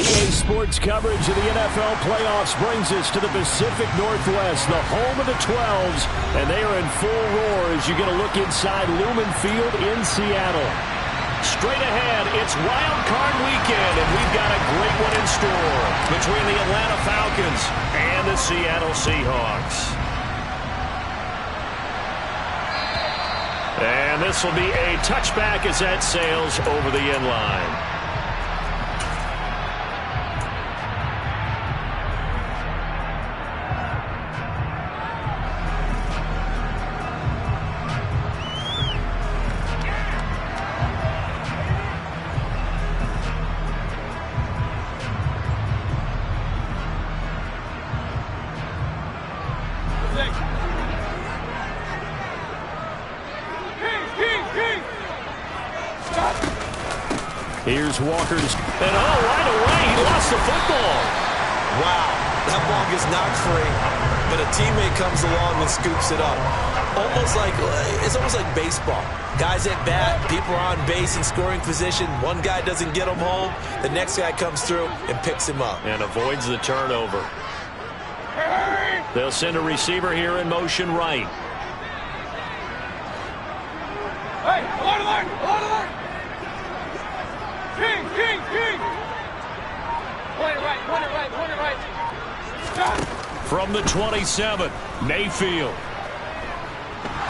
EA Sports coverage of the NFL playoffs brings us to the Pacific Northwest, the home of the 12s, and they are in full roar as you get a look inside Lumen Field in Seattle. Straight ahead, it's Wild Card Weekend, and we've got a great one in store between the Atlanta Falcons and the Seattle Seahawks. And this will be a touchback as that sails over the end line. Here's Walker's, and right away, he lost the football. Wow, that ball gets knocked free, but a teammate comes along and scoops it up. It's almost like baseball. Guys at bat, people are on base in scoring position. One guy doesn't get him home, the next guy comes through and picks him up. And avoids the turnover. They'll send a receiver here in motion right. Hey, alert! King! Point it right. From the 27, Mayfield.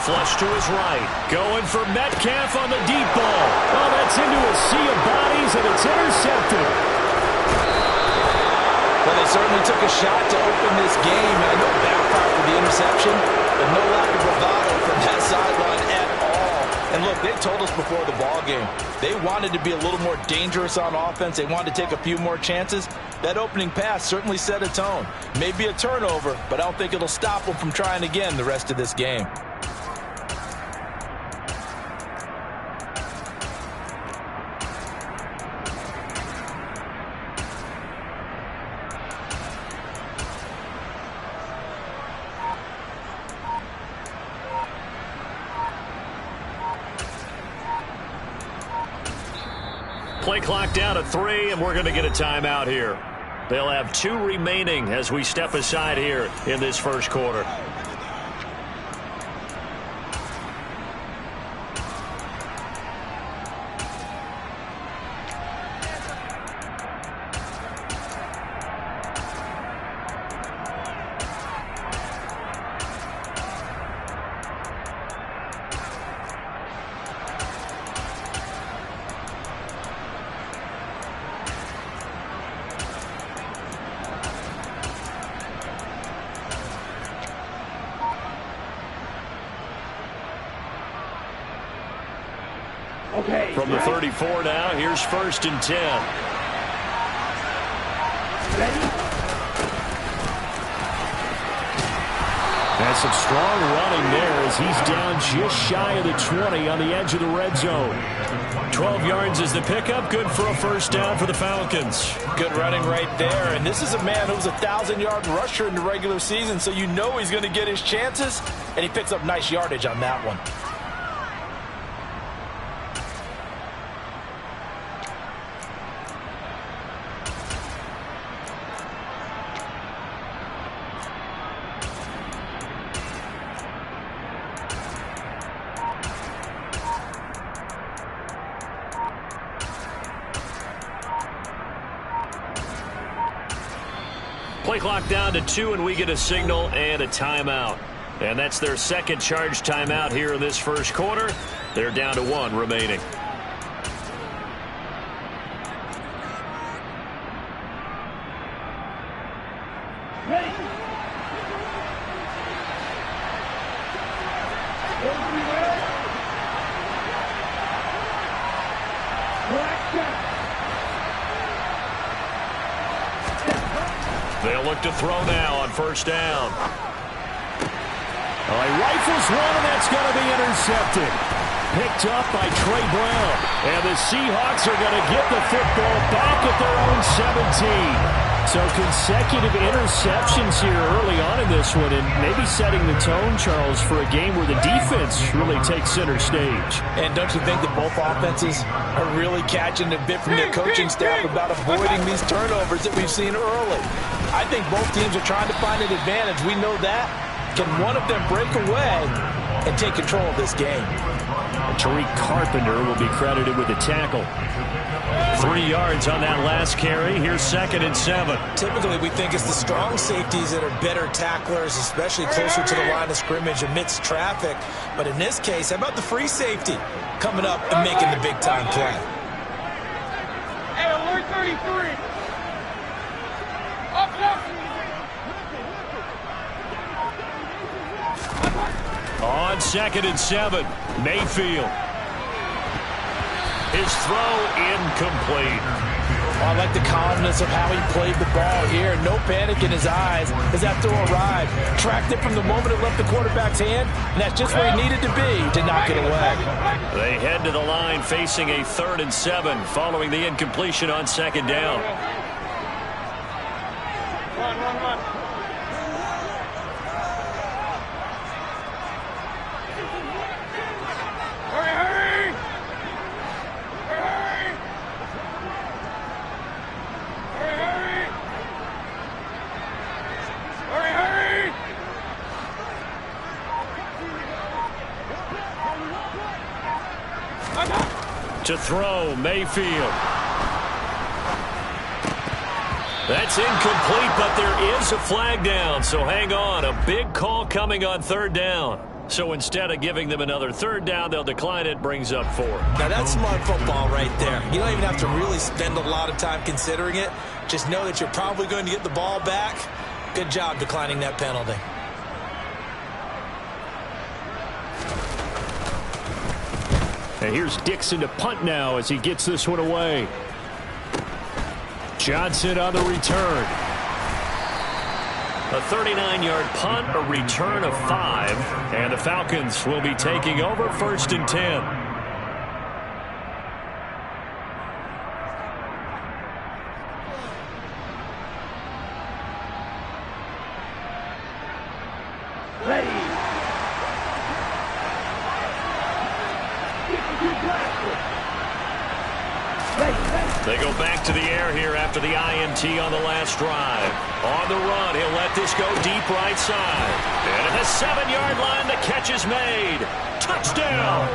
Flush to his right. Going for Metcalf on the deep ball. Oh, that's into a sea of bodies, and it's intercepted. Well, they certainly took a shot to open this game. I know backfired for the interception, but no lack of bravado from that sideline at all. And look, they told us before the ball game, they wanted to be a little more dangerous on offense. They wanted to take a few more chances. That opening pass certainly set a tone. Maybe a turnover, but I don't think it'll stop them from trying again the rest of this game. Play clock down to 3, and we're going to get a timeout here. They'll have 2 remaining as we step aside here in this first quarter. From the 34 now, here's 1st and 10. And some strong running there as he's down just shy of the 20 on the edge of the red zone. 12 yards is the pickup. Good for a first down for the Falcons. Good running right there. And this is a man who was a 1,000-yard rusher in the regular season, so you know he's going to get his chances. And he picks up nice yardage on that one. Play clock down to 2, and we get a signal and a timeout. And that's their second charge timeout here in this first quarter. They're down to 1 remaining. They'll look to throw now on first down. He rifles one, and that's going to be intercepted. Picked up by Trey Brown. And the Seahawks are going to get the football back at their own 17. So consecutive interceptions here early on in this one, and maybe setting the tone, Charles, for a game where the defense really takes center stage. And don't you think that both offenses are really catching a bit from their coaching staff about avoiding these turnovers that we've seen early? I think both teams are trying to find an advantage. We know that. Can one of them break away and take control of this game? Tariq Carpenter will be credited with the tackle. 3 yards on that last carry. Here's 2nd and 7. Typically, we think it's the strong safeties that are better tacklers, especially closer to the line of scrimmage amidst traffic. But in this case, how about the free safety coming up and making the big-time play? Hey, alert 33. Up, up. On 2nd and 7, Mayfield. His throw incomplete. I like the calmness of how he played the ball here. No panic in his eyes as that throw arrived. Tracked it from the moment it left the quarterback's hand, and that's just where he needed to be to knock it away. They head to the line facing a 3rd and 7 following the incompletion on 2nd down. Run, run, run. Hurry, hurry! Hurry, hurry! Hurry, hurry! To throw, Mayfield. That's incomplete, but there is a flag down, so hang on. A big call coming on 3rd down. So instead of giving them another 3rd down, they'll decline it, brings up 4. Now that's smart football right there. You don't even have to really spend a lot of time considering it. Just know that you're probably going to get the ball back. Good job declining that penalty. And here's Dixon to punt now as he gets this one away. Johnson on the return. A 39-yard punt, a return of 5, and the Falcons will be taking over 1st and 10. They go back to the air here after the INT on the last drive. On the run, he'll let this go deep right side. And at the 7-yard line, the catch is made. Touchdown!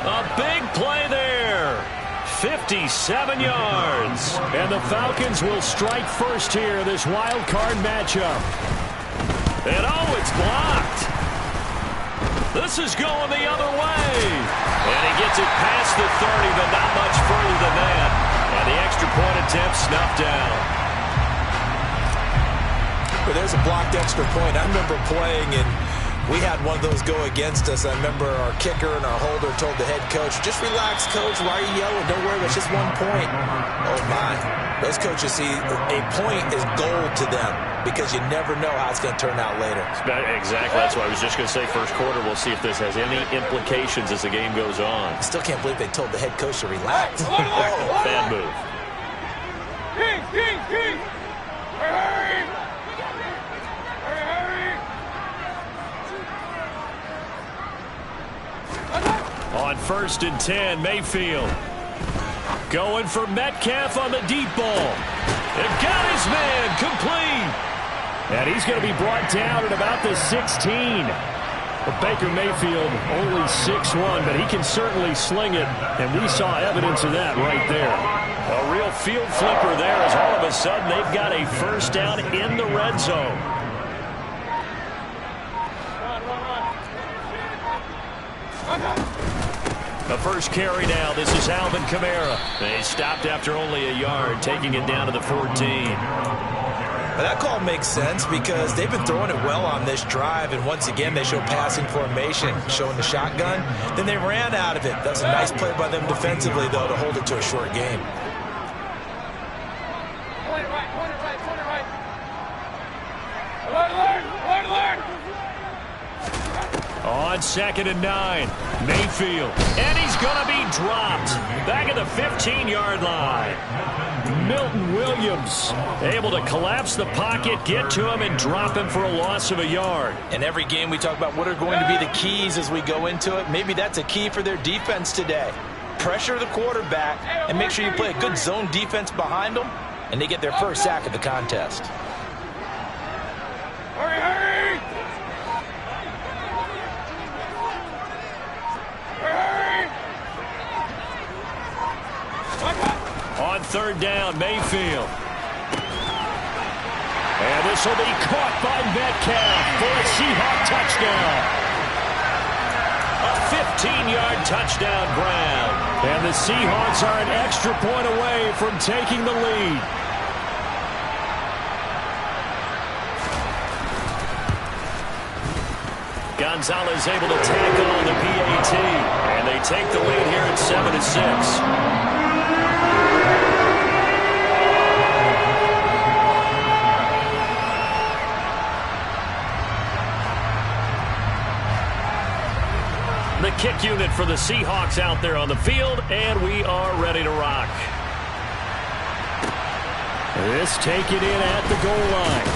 A big play there. 57 yards. And the Falcons will strike first here, this wild card matchup. And oh, it's blocked. This is going the other way. And he gets it past the 30, but not much further than that. And the extra point attempt snuffed down. But there's a blocked extra point. I remember playing, and we had one of those go against us. I remember our kicker and our holder told the head coach, just relax, coach. Why are you yelling? Don't worry, it's just 1 point. Oh, my. Those coaches see a point is gold to them because you never know how it's going to turn out later. Exactly. That's what I was just going to say. First quarter, we'll see if this has any implications as the game goes on. I still can't believe they told the head coach to relax. Bad move. King, king, king! Hurry, hurry! Hurry, hurry! On 1st and 10, Mayfield. Going for Metcalf on the deep ball. And got his man complete. And he's going to be brought down at about the 16. But Baker Mayfield only 6'1", but he can certainly sling it. And we saw evidence of that right there. A real field flipper there as all of a sudden they've got a 1st down in the red zone. The first carry now. This is Alvin Kamara. They stopped after only a yard, taking it down to the 14. Now that call makes sense because they've been throwing it well on this drive, and once again they show passing formation, showing the shotgun. Then they ran out of it. That's a nice play by them defensively, though, to hold it to a short game. Point it right, point it right, point it right. Alert! On 2nd and 9, Mayfield. And he's going to be dropped. Back at the 15-yard line. Milton Williams able to collapse the pocket, get to him, and drop him for a loss of a yard. In every game we talk about what are going to be the keys as we go into it. Maybe that's a key for their defense today. Pressure the quarterback and make sure you play a good zone defense behind them, and they get their first sack of the contest. Hurry, hurry! Hurry, hurry! On third down, Mayfield. And this will be caught by Metcalf for a Seahawk touchdown. A 15-yard touchdown grab. And the Seahawks are an extra point away from taking the lead. Gonzalez able to tackle on the PAT. And they take the lead here at 7-6. The kick unit for the Seahawks out there on the field, and we are ready to rock. This taken in at the goal line.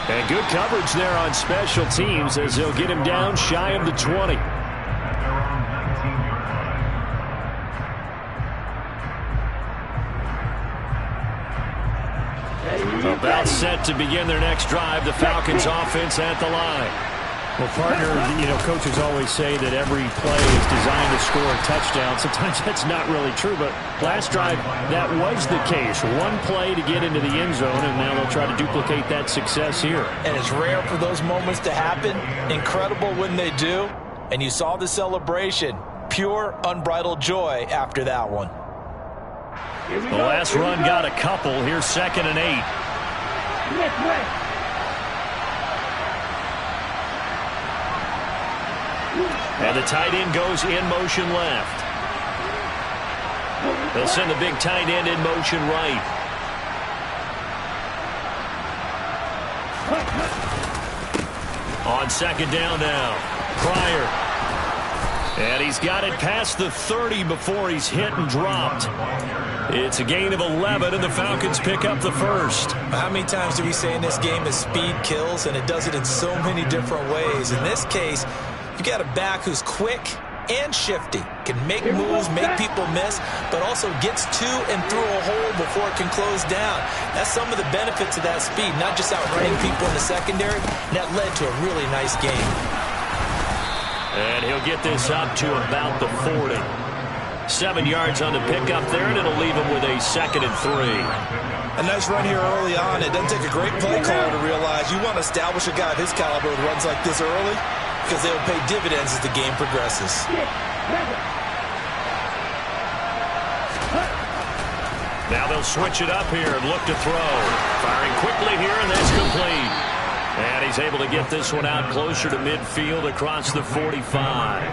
And good coverage there on special teams as they'll get him down shy of the 20. About set to begin their next drive. The Falcons offense at the line. Well, partner, coaches always say that every play is designed to score a touchdown. Sometimes that's not really true, but last drive, that was the case. One play to get into the end zone, and now they'll try to duplicate that success here. And it's rare for those moments to happen. Incredible when they do. And you saw the celebration. Pure, unbridled joy after that one. The last run got a couple. Here's 2nd and 8. And the tight end goes in motion left. They'll send the big tight end in motion right. On 2nd down now. Pryor. And he's got it past the 30 before he's hit and dropped. It's a gain of 11, and the Falcons pick up the first. How many times do we say in this game that speed kills, and it does it in so many different ways? In this case, you got a back who's quick and shifty, can make moves, make people miss, but also gets to and through a hole before it can close down. That's some of the benefits of that speed, not just outrunning people in the secondary. And that led to a really nice game. And he'll get this up to about the 40. 7 yards on the pickup there, and it'll leave him with a 2nd and 3. A nice run here early on. It doesn't take a great play caller to realize you want to establish a guy of his caliber with runs like this early, because they will pay dividends as the game progresses. Now they'll switch it up here and look to throw. Firing quickly here, and that's complete. And he's able to get this one out closer to midfield across the 45.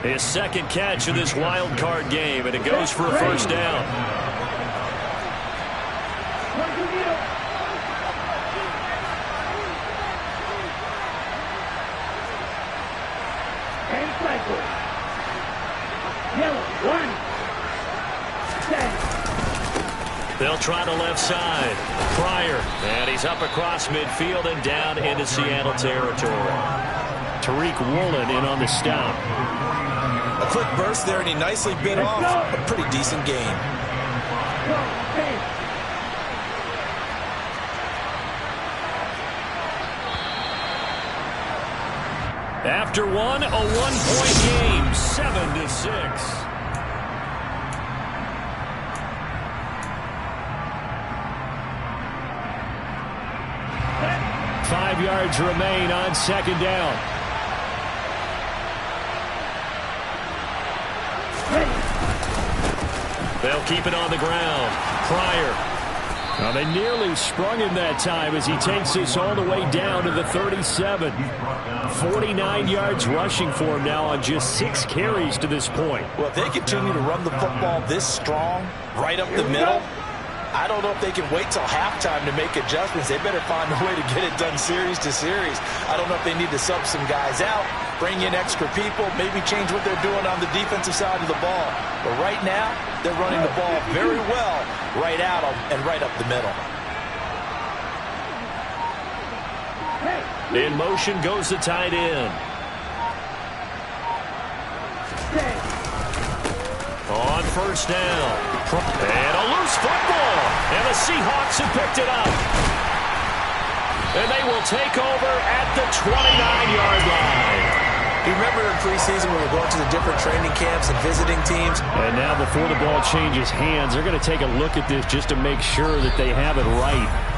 His 2nd catch of this wild card game, and it goes for a first down. They'll try the left side. Pryor, and he's up across midfield and down into Seattle territory. Tariq Woolen in on the stop. A quick burst there, and he nicely bit off a pretty decent gain. After one, a one-point game, 7-6. 5 yards remain on 2nd down. They'll keep it on the ground. Pryor. Well, they nearly sprung him that time as he takes this all the way down to the 37. 49 yards rushing for him now on just 6 carries to this point. Well, if they continue to run the football this strong, right up the middle, I don't know if they can wait till halftime to make adjustments. They better find a way to get it done series to series. I don't know if they need to sub some guys out, bring in extra people, maybe change what they're doing on the defensive side of the ball. But right now, they're running the ball very well right out and right up the middle. In motion goes the tight end. On first down. And a loose football. And the Seahawks have picked it up. And they will take over at the 29-yard line. You remember in preseason when we were going to the different training camps and visiting teams? And now before the ball changes hands, they're going to take a look at this just to make sure that they have it right.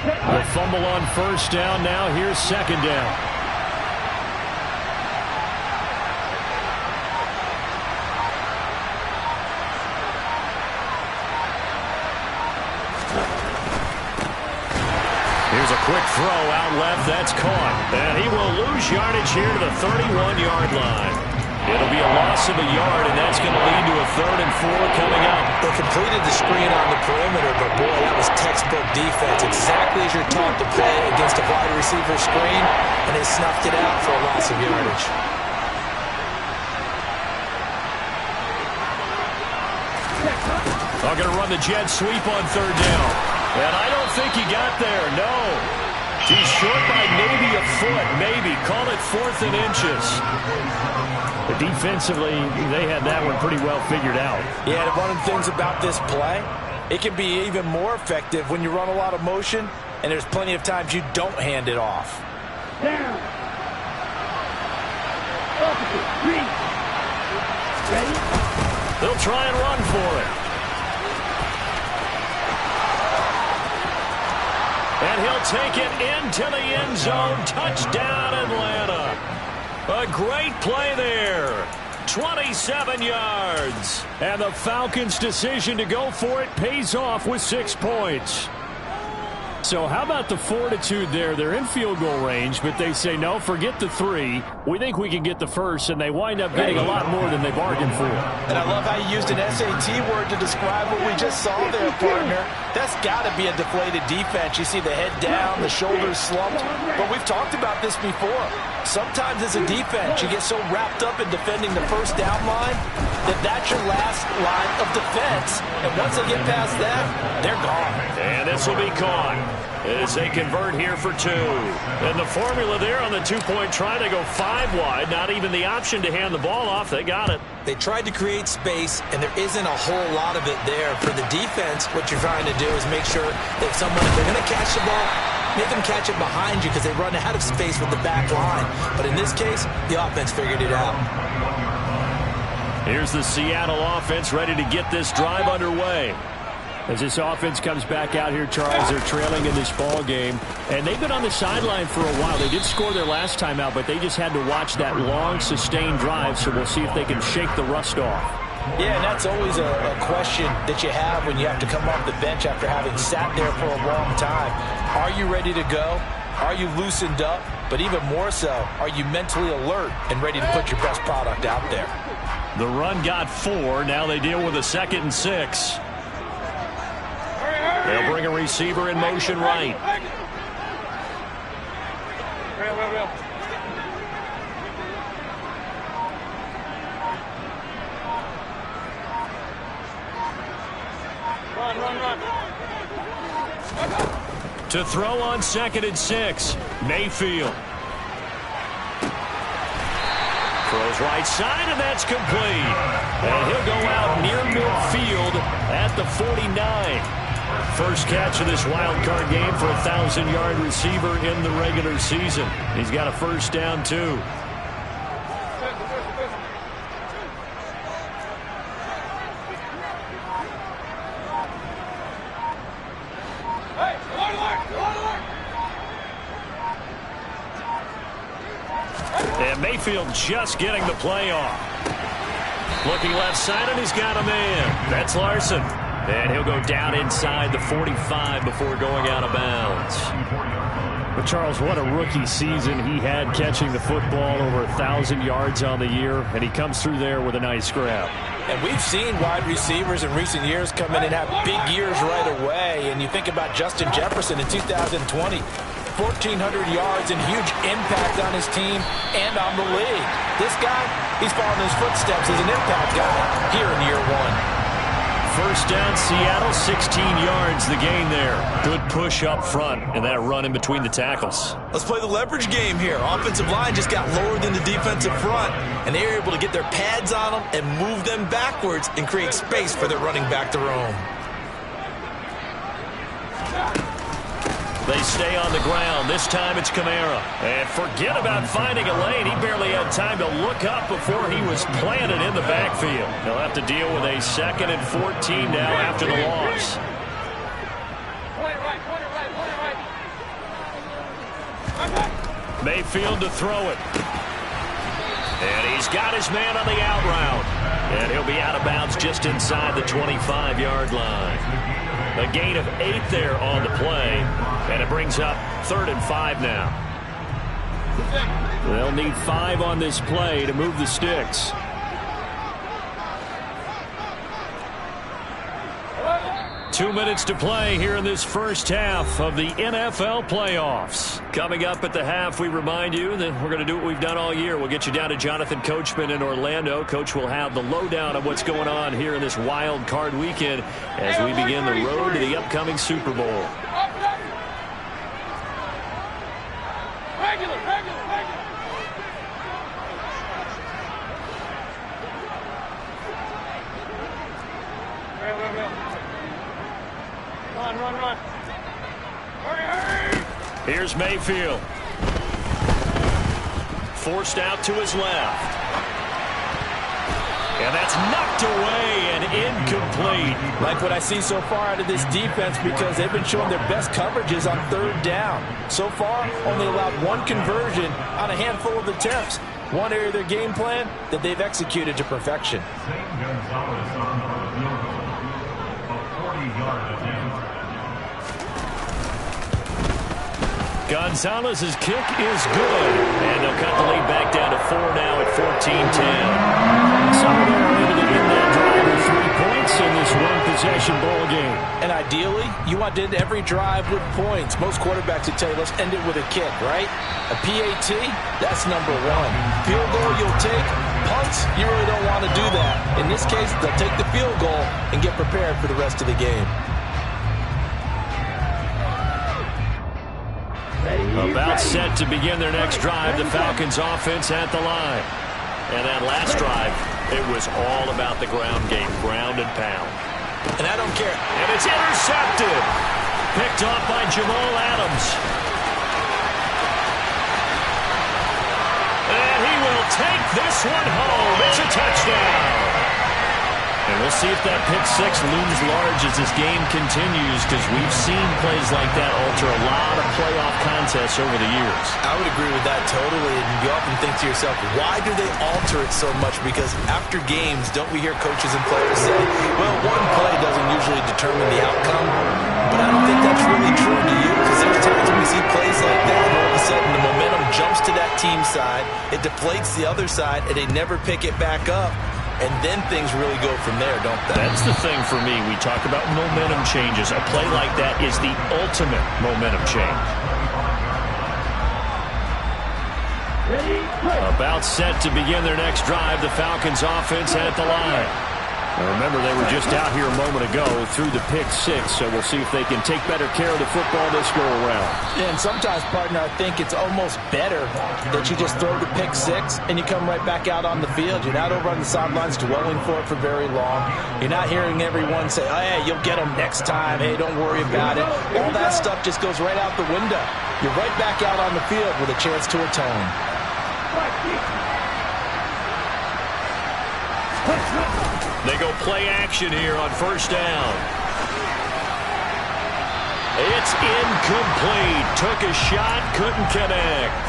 The fumble on first down. Now here's second down. Here's a quick throw out left. That's caught. And he will lose yardage here to the 31-yard line. It'll be a loss of a yard, and that's going to lead to a 3rd and 4 coming up. They completed the screen on the perimeter, but boy, that was textbook defense. Exactly as you're taught to play against a wide receiver screen, and they snuffed it out for a loss of yardage. They're going to run the jet sweep on 3rd down. And I don't think he got there, no. He's short by maybe a foot, maybe. Call it 4th and inches. But defensively, they had that one pretty well figured out. Yeah, and one of the things about this play, it can be even more effective when you run a lot of motion, and there's plenty of times you don't hand it off. Down. Ready? They'll try and run for it. And he'll take it into the end zone. Touchdown, Atlanta. A great play there. 27 yards. And the Falcons' decision to go for it pays off with 6 points. So how about the fortitude there? They're in field goal range, but they say, no, forget the 3. We think we can get the first, and they wind up getting a lot more than they bargained for. And I love how you used an SAT word to describe what we just saw there, partner. That's got to be a deflated defense. You see the head down, the shoulders slumped. But we've talked about this before. Sometimes as a defense, you get so wrapped up in defending the first down line that that's your last line of defense. And once they get past that, they're gone. And this will be caught as they convert here for 2. And the formula there on the 2-point try to go 5 wide. Not even the option to hand the ball off. They got it. They tried to create space, and there isn't a whole lot of it there. For the defense, what you're trying to do is make sure that if they're going to catch the ball, make them catch it behind you because they run out of space with the back line. But in this case, the offense figured it out. Here's the Seattle offense ready to get this drive underway. As this offense comes back out here, Charles, they're trailing in this ball game. And they've been on the sideline for a while. They did score their last time out, but they just had to watch that long, sustained drive. So we'll see if they can shake the rust off. Yeah, and that's always a question that you have when you have to come off the bench after having sat there for a long time. Are you ready to go? Are you loosened up? But even more so, are you mentally alert and ready to put your best product out there? The run got 4. Now they deal with a 2nd and 6. They'll bring a receiver in motion right. Run. To throw on 2nd and 6. Mayfield. Throws right side, and that's complete. And he'll go out near midfield at the 49. First catch of this wild card game for a 1,000-yard receiver in the regular season. He's got a first down, too. And Mayfield just getting the play off. Looking left side, and he's got a man. That's Larson. And he'll go down inside the 45 before going out of bounds. But, Charles, what a rookie season he had catching the football, over 1,000 yards on the year, and he comes through there with a nice grab. And we've seen wide receivers in recent years come in and have big years right away. And you think about Justin Jefferson in 2020, 1,400 yards and huge impact on his team and on the league. This guy, he's following his footsteps as an impact guy here in year one. First down, Seattle, 16 yards the gain there. Good push up front, and that run in between the tackles. Let's play the leverage game here. Offensive line just got lower than the defensive front, and they were able to get their pads on them and move them backwards and create space for their running back to roam. They stay on the ground. This time it's Kamara. And forget about finding a lane. He barely had time to look up before he was planted in the backfield. They'll have to deal with a 2nd and 14 now after the loss. Mayfield to throw it. And he's got his man on the out route. And he'll be out of bounds just inside the 25-yard line. A gain of 8 there on the play, and it brings up 3rd and 5 now. They'll need 5 on this play to move the sticks. Two minutes to play here in this first half of the NFL playoffs. Coming up at the half, we remind you that we're going to do what we've done all year. We'll get you down to Jonathan Coachman in Orlando. Coach will have the lowdown of what's going on here in this wild card weekend as we begin the road to the upcoming Super Bowl. Run. Here's Mayfield. Forced out to his left. And that's knocked away and incomplete. Like what I see so far out of this defense, because they've been showing their best coverages on 3rd down. So far, only allowed 1 conversion on a handful of attempts. One area of their game plan that they've executed to perfection. Gonzalez's kick is good. And they'll cut the lead back down to 4 now at 14-10. So they're able to get that drive with 3 points in this one-possession ball game. And ideally, you want to end every drive with points. Most quarterbacks would tell you, let's end it with a kick, right? A PAT, that's number 1. Field goal you'll take. Punts, you really don't want to do that. In this case, they'll take the field goal and get prepared for the rest of the game. About set to begin their next drive, the Falcons offense at the line. And that last drive, it was all about the ground game, ground and pound. And I don't care. And it's intercepted. Picked off by Jamal Adams. And he will take this one home. It's a touchdown. And we'll see if that pick 6 looms large as this game continues, because we've seen plays like that alter a lot of playoff contests over the years. I would agree with that totally. And you often think to yourself, why do they alter it so much? Because after games, don't we hear coaches and players say, well, one play doesn't usually determine the outcome. But I don't think that's really true, do you? Because there's times when we see plays like that, and all of a sudden the momentum jumps to that team side, it deflates the other side, and they never pick it back up. And then things really go from there, don't they? That's the thing for me. We talk about momentum changes. A play like that is the ultimate momentum change. About set to begin their next drive, the Falcons offense at the line. Now remember, they were just out here a moment ago through the pick 6, so we'll see if they can take better care of the football this go-around. Yeah, and sometimes, partner, I think it's almost better that you just throw the pick 6 and you come right back out on the field. You're not over on the sidelines dwelling for it for very long. You're not hearing everyone say, oh, hey, you'll get them next time. Hey, don't worry about it. All that stuff just goes right out the window. You're right back out on the field with a chance to atone. They go play action here on 1st down. It's incomplete. Took a shot, couldn't connect.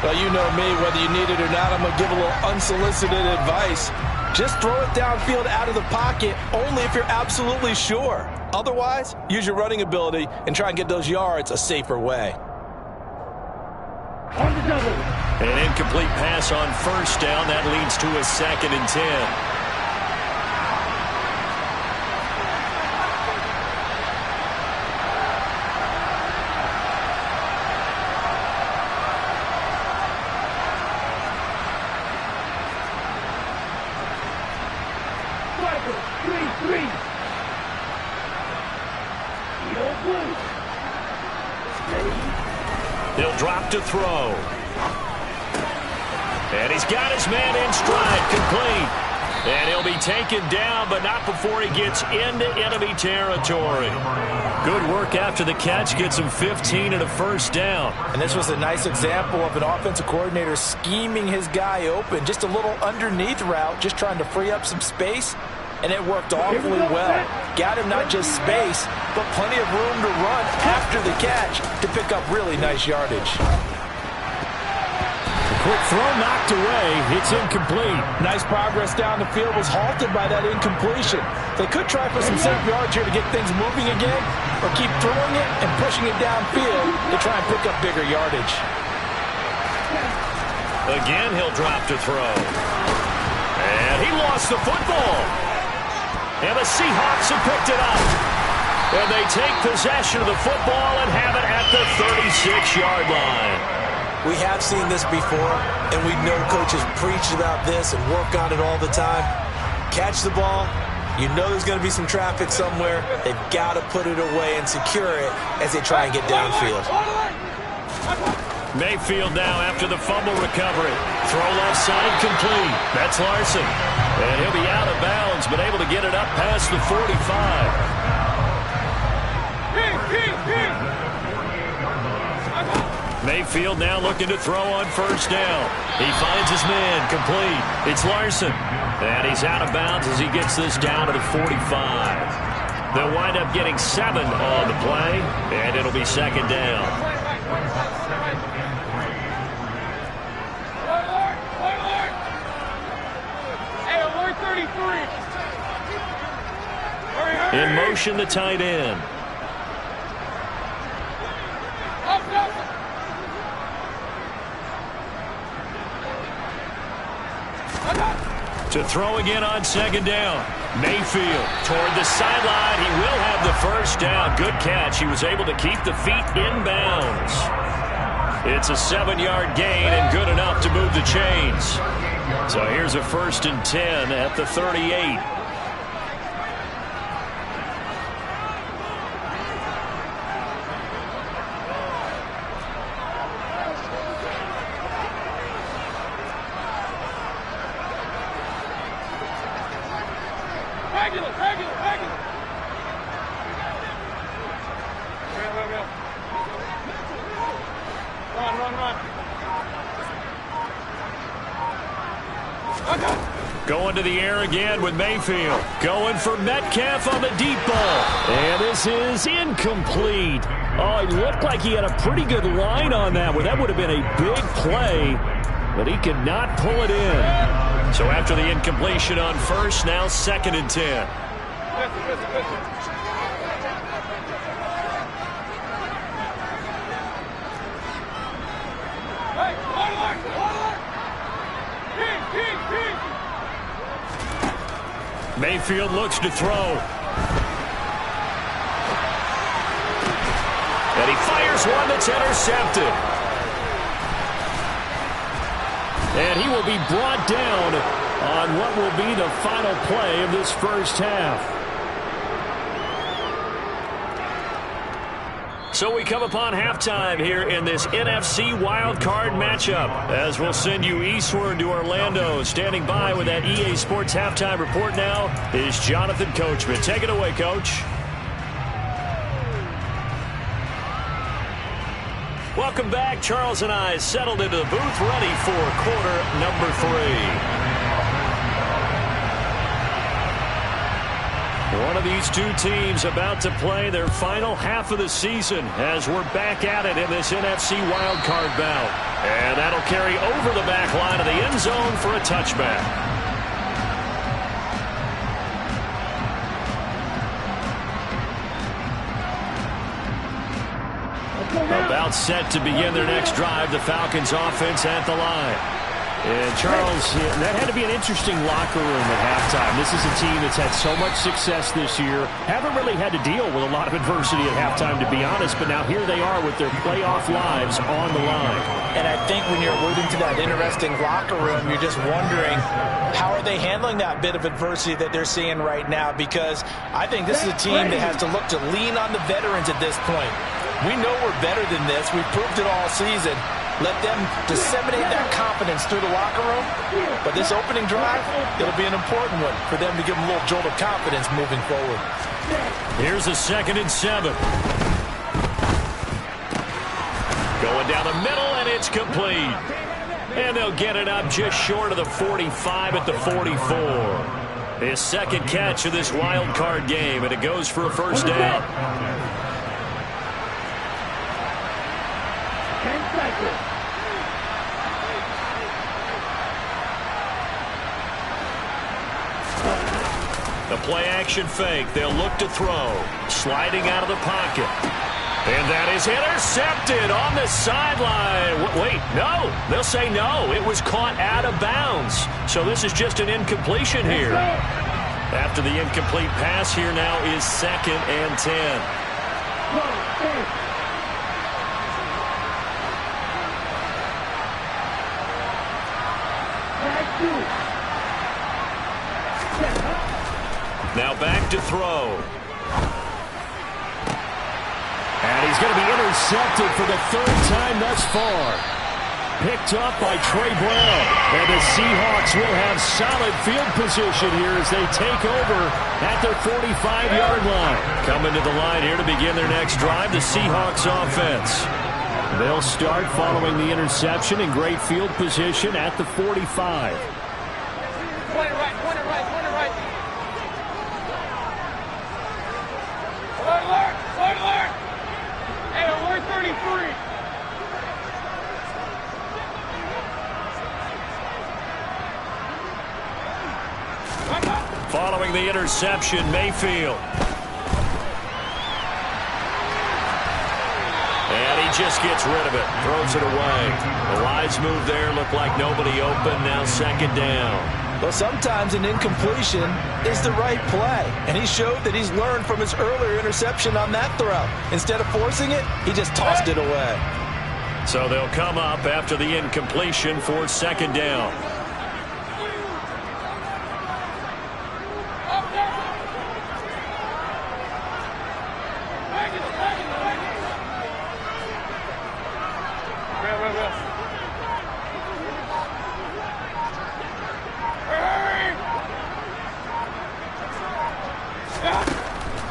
Well, you know me, whether you need it or not, I'm going to give a little unsolicited advice. Just throw it downfield out of the pocket only if you're absolutely sure. Otherwise, use your running ability and try and get those yards a safer way. On the double. An incomplete pass on first down. That leads to a 2nd and 10. He'll drop to throw. And he's got his man in stride, complete. And he'll be taken down, but not before he gets into enemy territory. Good work after the catch, gets him 15 and a first down. And this was a nice example of an offensive coordinator scheming his guy open. Just a little underneath route, just trying to free up some space. And it worked awfully well. Got him not just space, but plenty of room to run after the catch to pick up really nice yardage. The quick throw knocked away. It's incomplete. Nice progress down the field, was halted by that incompletion. They could try for some safe yards here to get things moving again, or keep throwing it and pushing it downfield to try and pick up bigger yardage. Again, he'll drop to throw. And he lost the football. And the Seahawks have picked it up. And they take possession of the football and have it at the 36-yard line. We have seen this before, and we know coaches preach about this and work on it all the time. Catch the ball. You know there's going to be some traffic somewhere. They've got to put it away and secure it as they try and get downfield. Mayfield now after the fumble recovery. Throw left side complete. That's Larson. And he'll be out of bounds, but able to get it up past the 45. Mayfield now looking to throw on first down. He finds his man, complete. It's Larson. And he's out of bounds as he gets this down to the 45. They'll wind up getting 7 on the play, and it'll be 2nd down. In motion, the tight end. To throw again on 2nd down. Mayfield toward the sideline. He will have the first down. Good catch. He was able to keep the feet in bounds. It's a 7-yard gain and good enough to move the chains. So here's a 1st and 10 at the 38. Going to the air again with Mayfield. Going for Metcalf on the deep ball. And this is incomplete. Oh, it looked like he had a pretty good line on that one. That would have been a big play, but he could not pull it in. So after the incompletion on first, now 2nd and 10. Mayfield looks to throw. And he fires one that's intercepted. And he will be brought down on what will be the final play of this first half. So we come upon halftime here in this NFC wildcard matchup, as we'll send you eastward to Orlando. Standing by with that EA Sports halftime report now is Jonathan Coachman. Take it away, Coach. Welcome back. Charles and I settled into the booth, ready for quarter number 3. One of these two teams about to play their final half of the season as we're back at it in this NFC wildcard bout. And that'll carry over the back line of the end zone for a touchback. set to begin their next drive. The Falcons offense at the line. And Charles, that had to be an interesting locker room at halftime. This is a team that's had so much success this year. Haven't really had to deal with a lot of adversity at halftime, to be honest. But now here they are with their playoff lives on the line. And I think when you're alluding to that interesting locker room, you're just wondering, how are they handling that bit of adversity that they're seeing right now? Because I think this is a team that has to look to lean on the veterans at this point. We know we're better than this. We've proved it all season. Let them disseminate that confidence through the locker room. But this opening drive, it'll be an important one for them to give them a little jolt of confidence moving forward. Here's a 2nd and 7. Going down the middle, and it's complete. And they'll get it up just short of the 45 at the 44. His 2nd catch of this wild card game, and it goes for a first down. 10 seconds. The play-action fake. They'll look to throw. Sliding out of the pocket. And that is intercepted on the sideline. Wait, no. They'll say no. It was caught out of bounds. So this is just an incompletion here. After the incomplete pass, here now is 2nd and 10. Now back to throw. And he's going to be intercepted for the 3rd time thus far. Picked up by Trey Brown. And the Seahawks will have solid field position here as they take over at their 45-yard line. Coming to the line here to begin their next drive, the Seahawks offense. They'll start following the interception in great field position at the 45. Point it right, point it right, point it right. Alert, alert! Hey, alert 33. Following the interception, Mayfield. And he just gets rid of it, throws it away. The wise move there, looked like nobody open, now 2nd down. Well, sometimes an incompletion is the right play. And he showed that he's learned from his earlier interception on that throw. Instead of forcing it, he just tossed it away. So they'll come up after the incompletion for 2nd down.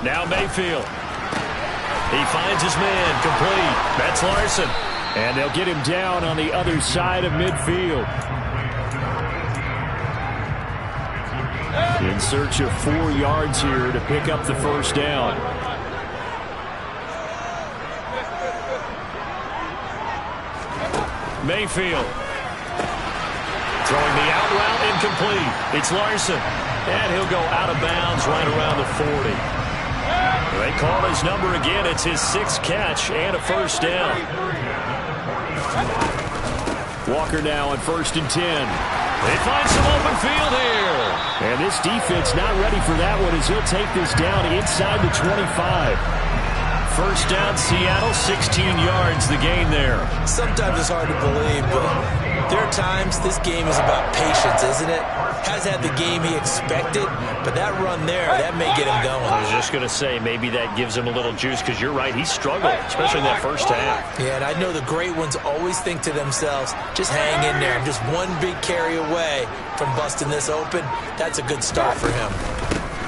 Now Mayfield. He finds his man, complete. That's Larson. And they'll get him down on the other side of midfield. In search of 4 yards here to pick up the first down. Mayfield. Throwing the out route, incomplete. It's Larson. And he'll go out of bounds right around the 40. They call his number again. It's his 6th catch and a first down. Walker now on 1st and 10. They find some open field here. And this defense not ready for that one as he'll take this down inside the 25. First down, Seattle, 16 yards the gain there. Sometimes it's hard to believe, but there are times this game is about patience, isn't it? Has had the game he expected, but that run there, that may get him going. I was just going to say, maybe that gives him a little juice, because you're right, he struggled, especially in that first half. Yeah, and I know the great ones always think to themselves, just hang in there. I'm just one big carry away from busting this open. That's a good start for him.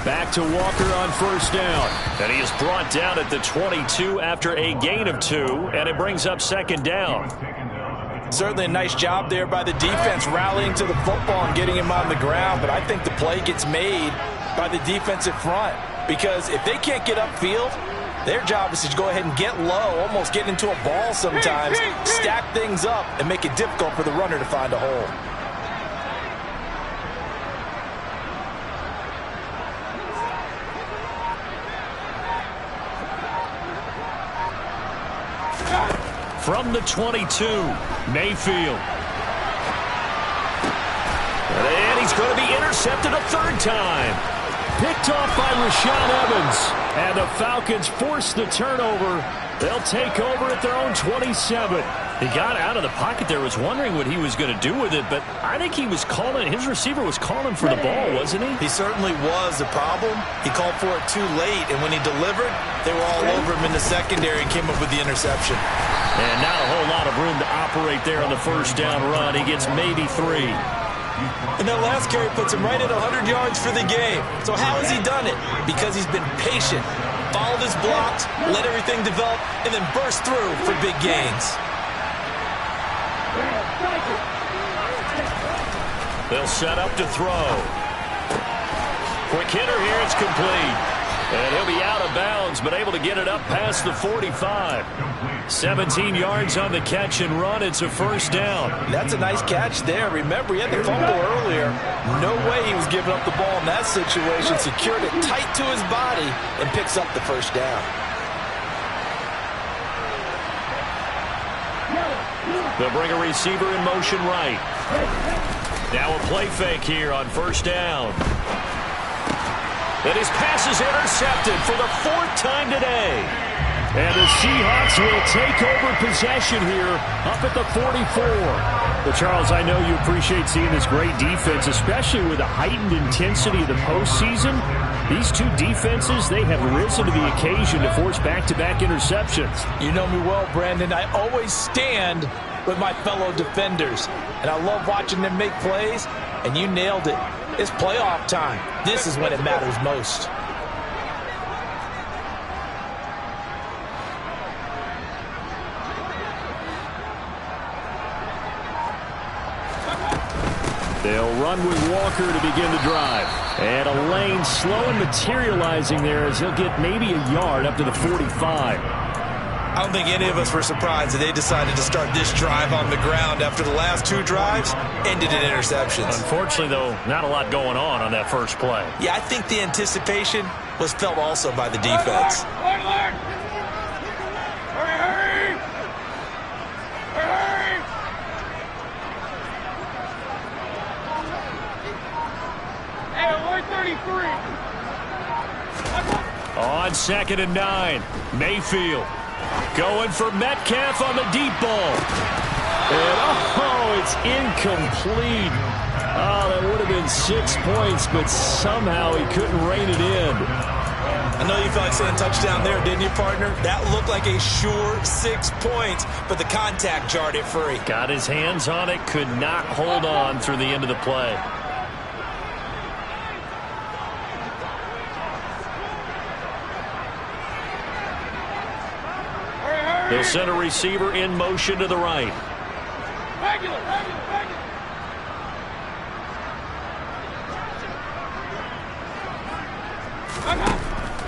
Back to Walker on first down. And he is brought down at the 22 after a gain of 2, and it brings up 2nd down. Certainly a nice job there by the defense rallying to the football and getting him on the ground, but I think the play gets made by the defensive front, because if they can't get upfield, their job is to go ahead and get low, almost get into a ball sometimes, stack things up, and make it difficult for the runner to find a hole. From the 22, Mayfield. And he's going to be intercepted a third time. Picked off by Rashaan Evans. And the Falcons force the turnover. They'll take over at their own 27. He got out of the pocket there, was wondering what he was going to do with it, but I think he was calling, his receiver was calling for the ball, wasn't he? He certainly was. The problem, he called for it too late, and when he delivered, they were all over him in the secondary and came up with the interception. And not a whole lot of room to operate there on the first down run. He gets maybe 3. And that last carry puts him right at 100 yards for the game. So how has he done it? Because he's been patient, followed his blocks, let everything develop, and then burst through for big gains. They'll set up to throw. Quick hitter here, it's complete. And he'll be out of bounds, but able to get it up past the 45. 17 yards on the catch and run. It's a first down. That's a nice catch there. Remember, he had the fumble earlier. No way he was giving up the ball in that situation. Secured it tight to his body and picks up the first down. They'll bring a receiver in motion right. Now a play fake here on first down. And his pass is intercepted for the 4th time today. And the Seahawks will take over possession here up at the 44. Well, Charles, I know you appreciate seeing this great defense, especially with the heightened intensity of the postseason. These two defenses, they have risen to the occasion to force back-to-back interceptions. You know me well, Brandon. I always stand with my fellow defenders. And I love watching them make plays, and you nailed it. It's playoff time. This is when it matters most. They'll run with Walker to begin the drive. And a lane slow and materializing there as he'll get maybe a yard up to the 45. I don't think any of us were surprised that they decided to start this drive on the ground after the last 2 drives ended in interceptions. Unfortunately, though, not a lot going on that first play. Yeah, I think the anticipation was felt also by the defense. Hurry! Hey, alert 33! On 2nd and 9, Mayfield. Going for Metcalf on the deep ball. And, it's incomplete. Oh, that would have been 6 points, but somehow he couldn't rein it in. I know you felt like saying touchdown there, didn't you, partner? That looked like a sure 6 points, but the contact jarred it free. Got his hands on it, could not hold on through the end of the play. They'll send a receiver in motion to the right. Regular.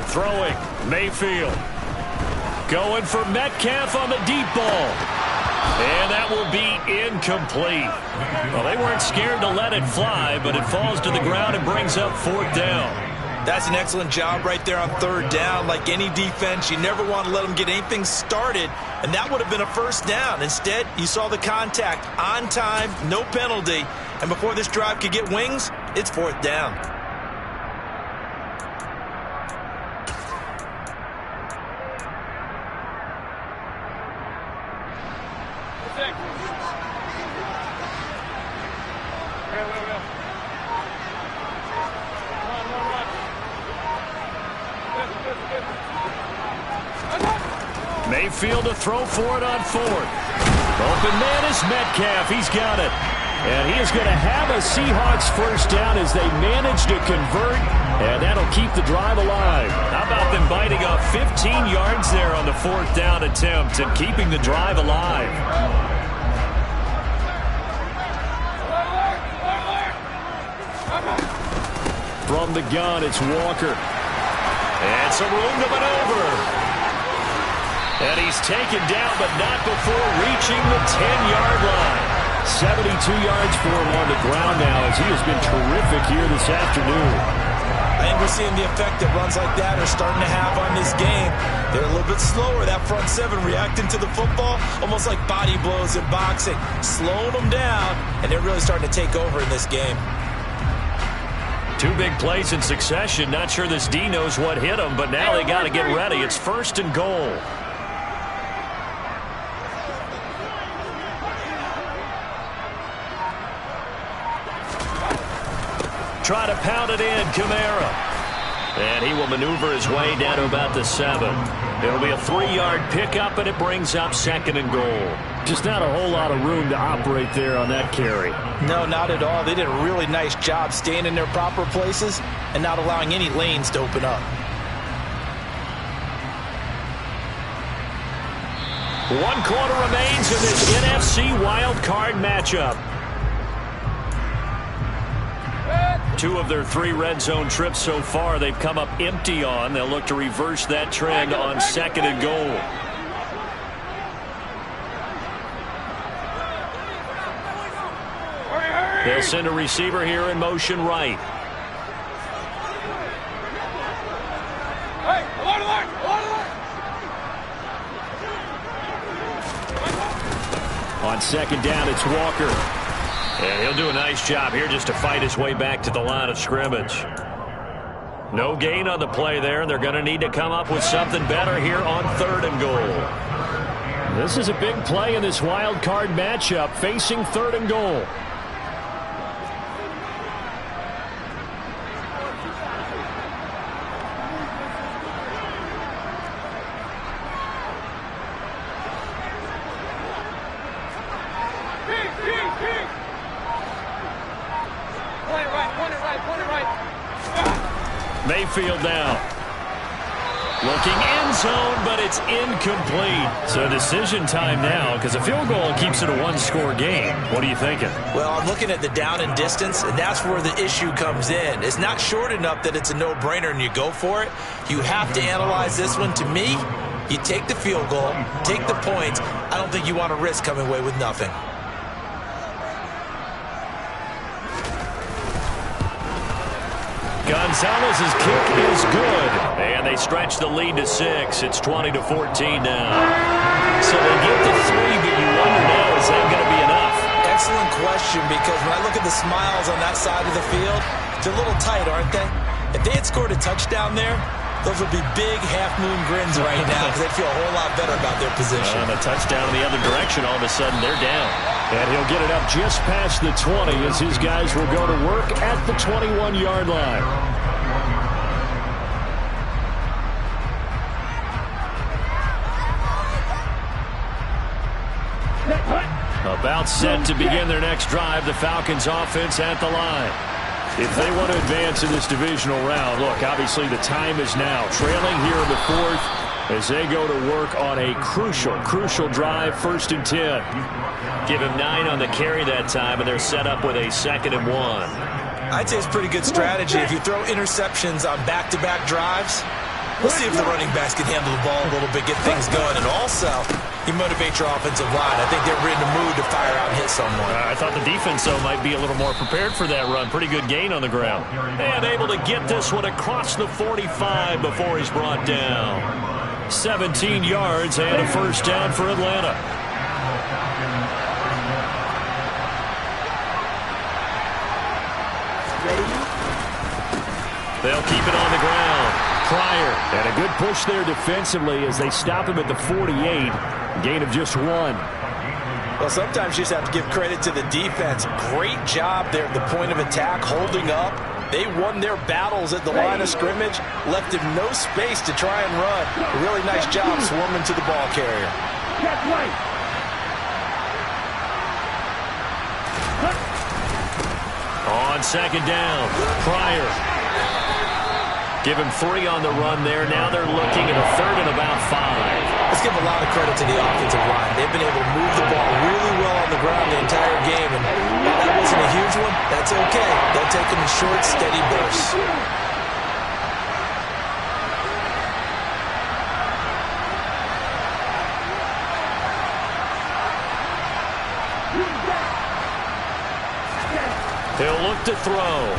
Throwing, Mayfield. Going for Metcalf on the deep ball. And that will be incomplete. Well, they weren't scared to let it fly, but it falls to the ground and brings up 4th down. That's an excellent job right there on 3rd down. Like any defense, you never want to let them get anything started, and that would have been a first down. Instead, you saw the contact on time, no penalty, and before this drive could get wings, it's 4th down. Mayfield to throw for it on 4th. Open man is Metcalf. He's got it. And he is going to have a Seahawks first down as they manage to convert, and that'll keep the drive alive. How about them biting off 15 yards there on the 4th down attempt and keeping the drive alive? From the gun, it's Walker. And some room to maneuver. And he's taken down, but not before reaching the 10-yard line. 72 yards for him on the ground now, as he has been terrific here this afternoon. I think we're seeing the effect that runs like that are starting to have on this game. They're a little bit slower, that front seven, reacting to the football, almost like body blows in boxing, slowing them down, and they're really starting to take over in this game. Two big plays in succession. Not sure this D knows what hit him, but now they got to get ready. It's 1st and goal. Try to pound it in, Kamara. And he will maneuver his way down to about the 7. It'll be a 3-yard pickup, and it brings up 2nd and goal. Just not a whole lot of room to operate there on that carry. No, not at all. They did a really nice job staying in their proper places and not allowing any lanes to open up. 1 quarter remains in this NFC wild card matchup. 2 of their 3 red zone trips so far they've come up empty on. They'll look to reverse that trend on 2nd and goal. They'll send a receiver here in motion right. On 2nd down, it's Walker. And he'll do a nice job here just to fight his way back to the line of scrimmage. No gain on the play there, and they're going to need to come up with something better here on 3rd and goal. This is a big play in this wild card matchup, facing 3rd and goal. Mayfield now. Looking end zone, but it's incomplete. So decision time now, because a field goal keeps it a 1-score game. What are you thinking? Well, I'm looking at the down and distance, and that's where the issue comes in. It's not short enough that it's a no-brainer and you go for it. You have to analyze this one. To me, you take the field goal, take the points. I don't think you want to risk coming away with nothing. Gonzalez's kick is good, and they stretch the lead to 6. It's 20-14 now. So they get to 3, but you wonder now, is that going to be enough? Excellent question, because when I look at the smiles on that side of the field, they're a little tight, aren't they? If they had scored a touchdown there, those would be big half-moon grins right now, because they'd feel a whole lot better about their position. And a touchdown in the other direction, all of a sudden they're down. And he'll get it up just past the 20 as his guys will go to work at the 21-yard line. About set to begin their next drive, the Falcons offense at the line. If they want to advance in this divisional round, look, obviously the time is now. Trailing here in the 4th as they go to work on a crucial drive, 1st and 10. Give him 9 on the carry that time, and they're set up with a 2nd and 1. I'd say it's pretty good strategy. If you throw interceptions on back-to-back drives, we'll see if the running backs can handle the ball a little bit, get things going, and also you motivate your offensive line. I think they're in the mood to fire out and hit someone. I thought the defense, though, might be a little more prepared for that run. Pretty good gain on the ground. And able to get this one across the 45 before he's brought down. 17 yards and a 1st down for Atlanta. They'll keep it on the ground. Pryor. And a good push there defensively as they stop him at the 48. Gain of just 1. Well, sometimes you just have to give credit to the defense. Great job there at the point of attack, holding up. They won their battles at the line of scrimmage, left him no space to try and run. A really nice job swarming to the ball carrier. On 2nd down, Pryor. Give him 3 on the run there. Now they're looking at a 3rd and about 5. Let's give a lot of credit to the offensive line. They've been able to move the ball really well on the ground the entire game. And while that wasn't a huge one, that's okay. They'll take them in short, steady bursts. He'll look to throw.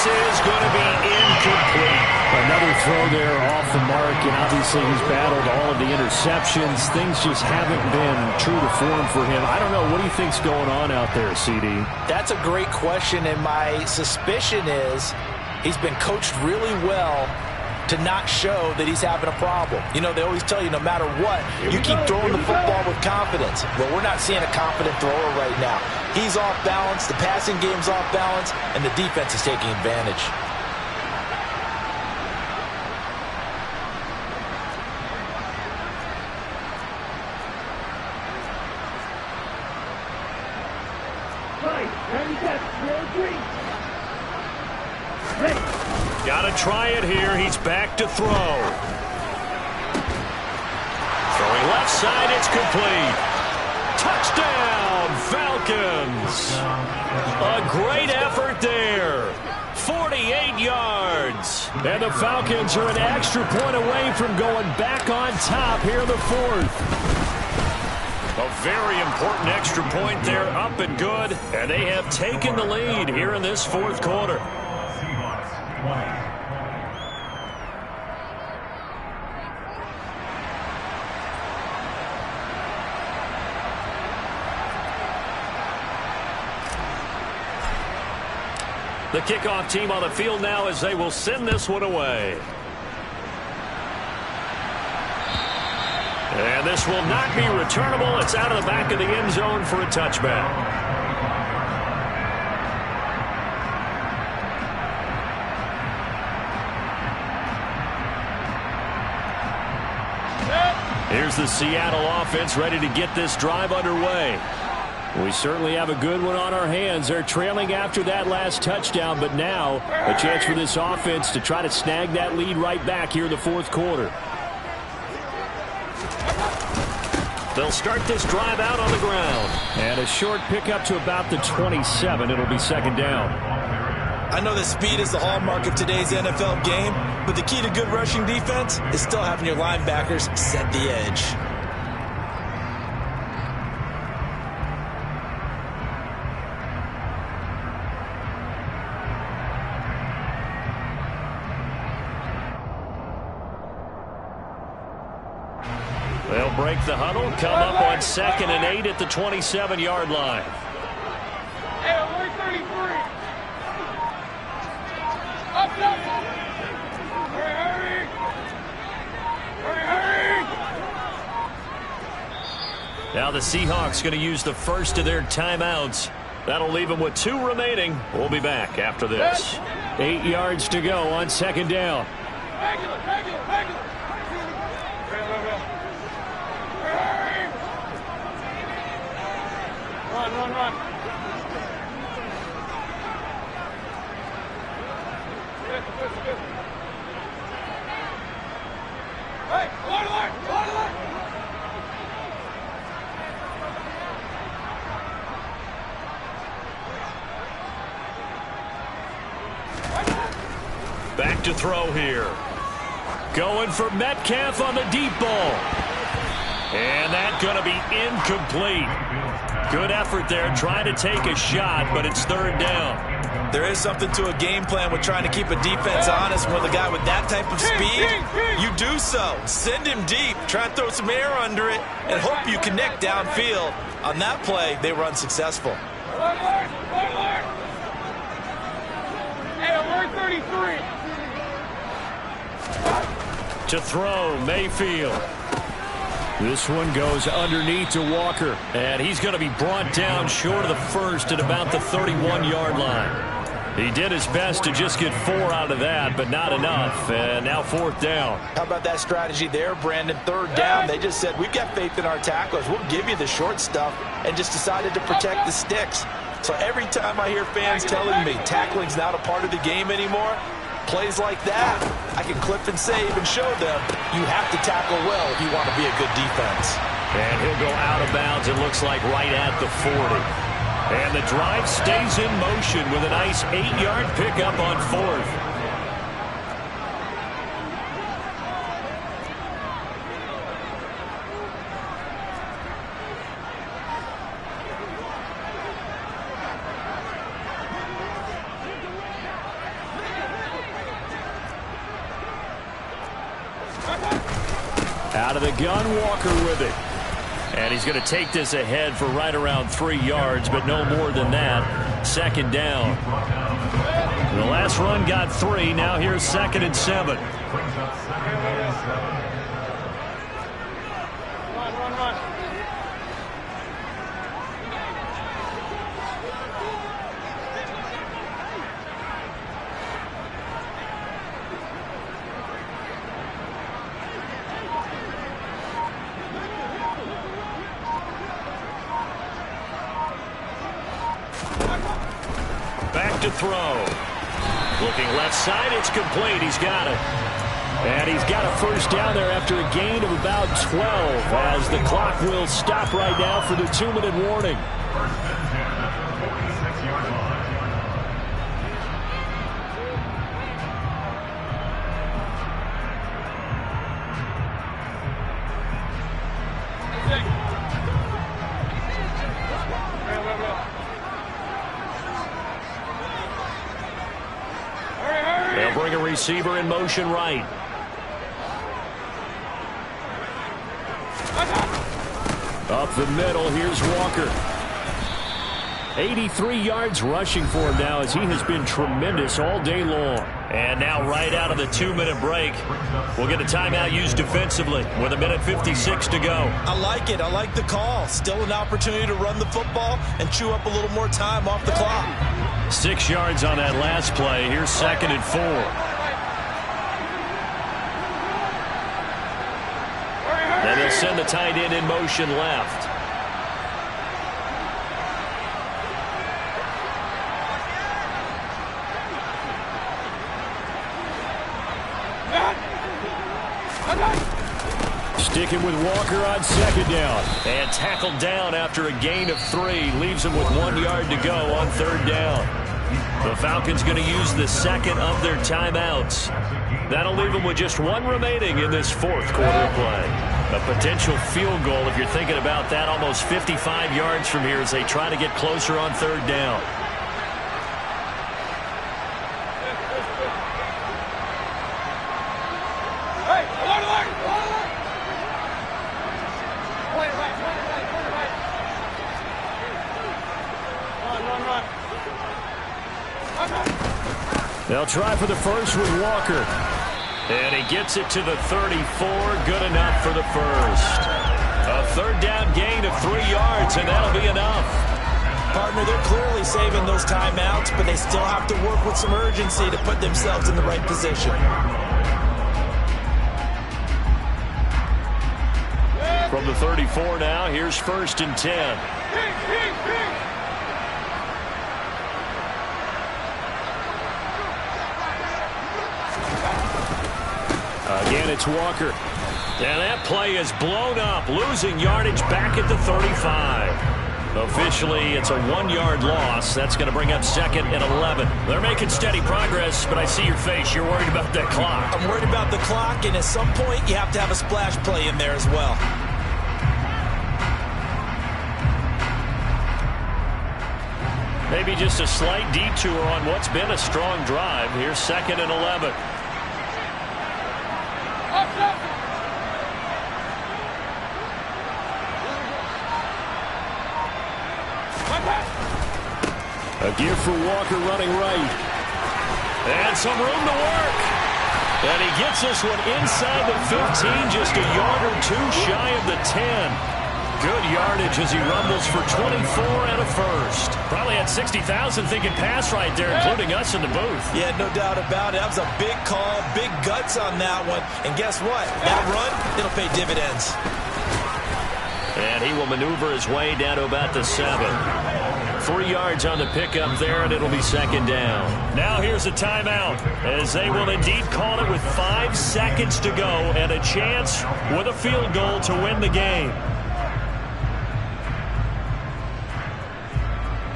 This is going to be incomplete. Another throw there off the mark, and obviously he's battled all of the interceptions. Things just haven't been true to form for him. I don't know. What do you think's going on out there, CD? That's a great question, and my suspicion is he's been coached really well to not show that he's having a problem. You know, they always tell you no matter what, you keep throwing the football with confidence. Well, we're not seeing a confident thrower right now. He's off balance, the passing game's off balance, and the defense is taking advantage. Got to try it here. He's back to throw. Throwing left side, it's complete. Touchdown, Falcons. A great effort there. 48 yards. And the Falcons are an extra point away from going back on top here in the fourth. A very important extra point there, up and good. And they have taken the lead here in this fourth quarter. The kickoff team on the field now as they will send this one away. And this will not be returnable. It's out of the back of the end zone for a touchback. Here's the Seattle offense ready to get this drive underway. We certainly have a good one on our hands. They're trailing after that last touchdown, but now a chance for this offense to try to snag that lead right back here in the fourth quarter. They'll start this drive out on the ground. And a short pickup to about the 27. It'll be second down. I know that speed is the hallmark of today's NFL game, but the key to good rushing defense is still having your linebackers set the edge. They'll break the huddle, come up on 2nd and 8 at the 27-yard line. Hey, alert 33. Up, up. Hurry, hurry. Now the Seahawks going to use the first of their timeouts. That'll leave them with 2 remaining. We'll be back after this. 8 yards to go on second down. Regular. Run. Good. Hey, line. Back to throw here. Going for Metcalf on the deep ball. And that's going to be incomplete. Good effort there, trying to take a shot, but it's third down. There is something to a game plan with trying to keep a defense honest. With a guy with that type of speed, you do so. Send him deep, try and throw some air under it, and hope you connect downfield. On that play, they were unsuccessful. Alert. Hey, alert 33. To throw, Mayfield. This one goes underneath to Walker. And he's going to be brought down short of the first at about the 31-yard line. He did his best to just get 4 out of that, but not enough. And now fourth down. How about that strategy there, Brandon? Third down, they just said, we've got faith in our tacklers. We'll give you the short stuff, and just decided to protect the sticks. So every time I hear fans telling me tackling's not a part of the game anymore, plays like that, I can clip and save and show them you have to tackle well if you want to be a good defense. And he'll go out of bounds, it looks like, right at the 40. And the drive stays in motion with a nice 8-yard pickup on fourth. of the gun, Walker with it. And he's going to take this ahead for right around 3 yards, but no more than that. Second down. The last run got 3. Now here's 2nd and 7. Back to throw. Looking left side, it's complete. He's got it. And he's got a first down there after a gain of about 12 as the clock will stop right now for the 2-minute warning. They'll bring a receiver in motion right. Up the middle, here's Walker. 83 yards rushing for him now as he has been tremendous all day long. And now right out of the 2-minute break, we'll get a timeout used defensively with 1:56 to go. I like it. I like the call. Still an opportunity to run the football and chew up a little more time off the clock. 6 yards on that last play. Here's 2nd and 4. And they'll send the tight end in motion left. Sticking with Walker on 2nd down. And tackled down after a gain of 3. Leaves him with 1 yard to go on 3rd down. The Falcons going to use the 2nd of their timeouts. That'll leave them with just 1 remaining in this 4th quarter play. A potential field goal, if you're thinking about that, almost 55 yards from here as they try to get closer on 3rd down. They'll try for the first with Walker. And he gets it to the 34. Good enough for the first. A 3rd down gain of 3 yards, and that'll be enough. Partner, they're clearly saving those timeouts, but they still have to work with some urgency to put themselves in the right position. From the 34 now, here's 1st and 10. Again, it's Walker. And that play is blown up, losing yardage back at the 35. Officially, it's a 1-yard loss. That's going to bring up 2nd and 11. They're making steady progress, but I see your face. You're worried about that clock. I'm worried about the clock, and at some point, you have to have a splash play in there as well. Maybe just a slight detour on what's been a strong drive. Here's 2nd and 11. A gift for Walker running right. And some room to work. And he gets this one inside the 15, just a yard or 2 shy of the 10. Good yardage as he rumbles for 24 and a first. Probably had 60,000 thinking pass right there, including us in the booth. Yeah, no doubt about it. That was a big call, big guts on that one. And guess what? That run, it'll pay dividends. And he will maneuver his way down to about the 7. 3 yards on the pickup there, and it'll be 2nd down. Now here's a timeout, as they will indeed call it with 5 seconds to go and a chance with a field goal to win the game.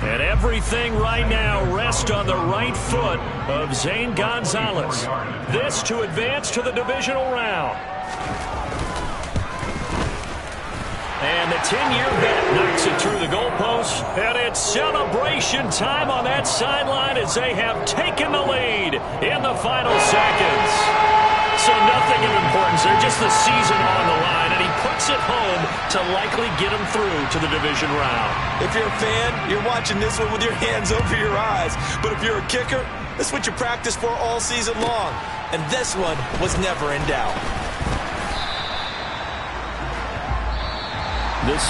And everything right now rests on the right foot of Zane Gonzalez. This to advance to the divisional round. And the 10-year vet knocks it through the goalpost. And it's celebration time on that sideline as they have taken the lead in the final seconds. So nothing of importance there, just the season on the line. And he knocks it home to likely get them through to the division round. If you're a fan, you're watching this one with your hands over your eyes. But if you're a kicker, that's what you practice for all season long. And this one was never in doubt. This